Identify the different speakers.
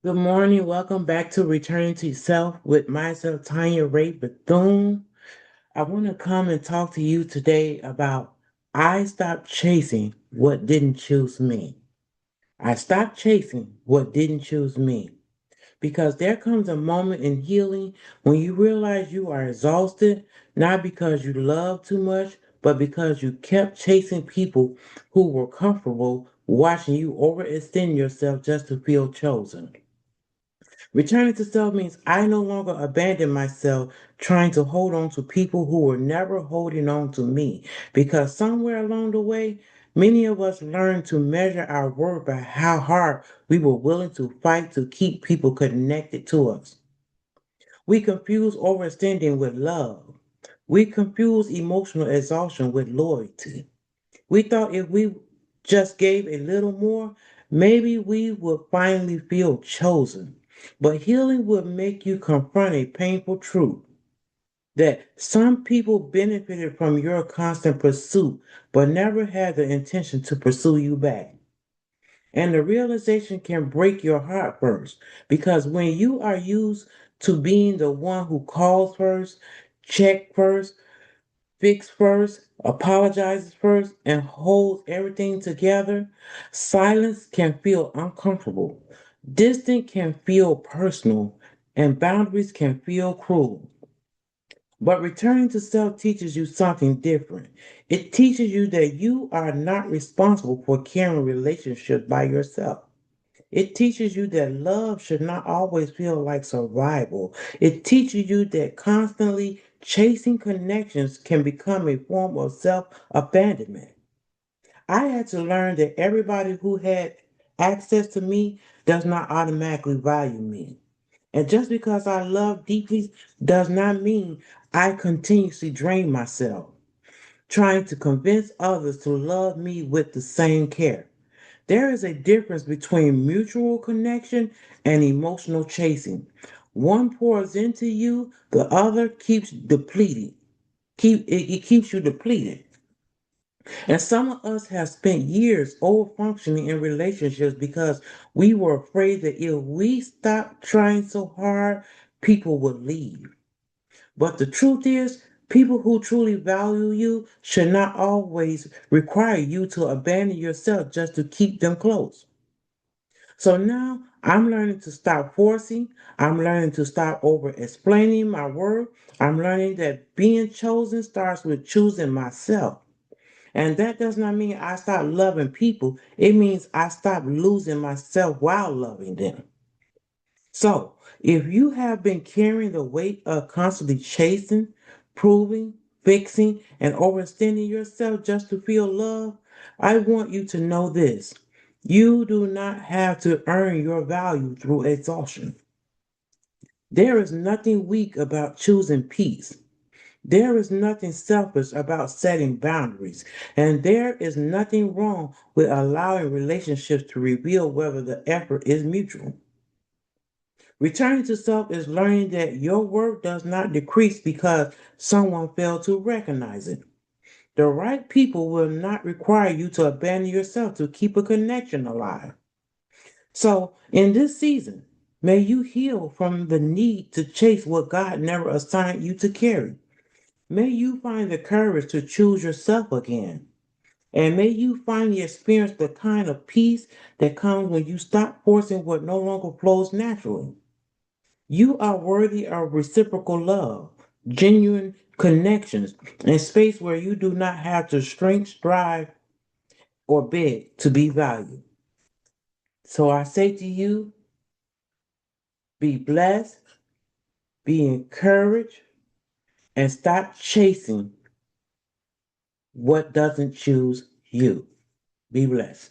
Speaker 1: Good morning. Welcome back to Returning to Yourself with myself, Tanya Ray Bethune. I want to come and talk to you today about I stopped chasing what didn't choose me. I stopped chasing what didn't choose me. Because there comes a moment in healing when you realize you are exhausted, not because you love too much, but because you kept chasing people who were comfortable watching you overextend yourself just to feel chosen. Returning to self means I no longer abandon myself trying to hold on to people who were never holding on to me. Because somewhere along the way, many of us learned to measure our worth by how hard we were willing to fight to keep people connected to us. We confuse overextending with love. We confuse emotional exhaustion with loyalty. We thought if we just gave a little more, maybe we would finally feel chosen. But healing will make you confront a painful truth that some people benefited from your constant pursuit, but never had the intention to pursue you back. And the realization can break your heart first, because when you are used to being the one who calls first, check first, fix first, apologizes first, and holds everything together, silence can feel uncomfortable. Distance can feel personal, and boundaries can feel cruel. But returning to self teaches you something different. It teaches you that you are not responsible for carrying relationships by yourself. It teaches you that love should not always feel like survival. It teaches you that constantly chasing connections can become a form of self abandonment. I had to learn that everybody who had access to me does not automatically value me. And just because I love deeply does not mean I continuously drain myself, trying to convince others to love me with the same care. There is a difference between mutual connection and emotional chasing. One pours into you, the other keeps depleting. It keeps you depleted. And some of us have spent years over functioning in relationships because we were afraid that if we stopped trying so hard, people would leave. But the truth is, people who truly value you should not always require you to abandon yourself just to keep them close. So now I'm learning to stop forcing. I'm learning to stop over explaining my worth. I'm learning that being chosen starts with choosing myself. And that does not mean I stop loving people. It means I stop losing myself while loving them. So if you have been carrying the weight of constantly chasing, proving, fixing, and overextending yourself just to feel love, I want you to know this. You do not have to earn your value through exhaustion. There is nothing weak about choosing peace. There is nothing selfish about setting boundaries, and there is nothing wrong with allowing relationships to reveal whether the effort is mutual. Returning to self is learning that your worth does not decrease because someone failed to recognize it. The right people will not require you to abandon yourself to keep a connection alive. So, in this season, may you heal from the need to chase what God never assigned you to carry. May you find the courage to choose yourself again. And may you finally experience the kind of peace that comes when you stop forcing what no longer flows naturally. You are worthy of reciprocal love, genuine connections, and space where you do not have to shrink, strive, or beg to be valued. So I say to you, be blessed, be encouraged, and stop chasing what doesn't choose you. Be blessed.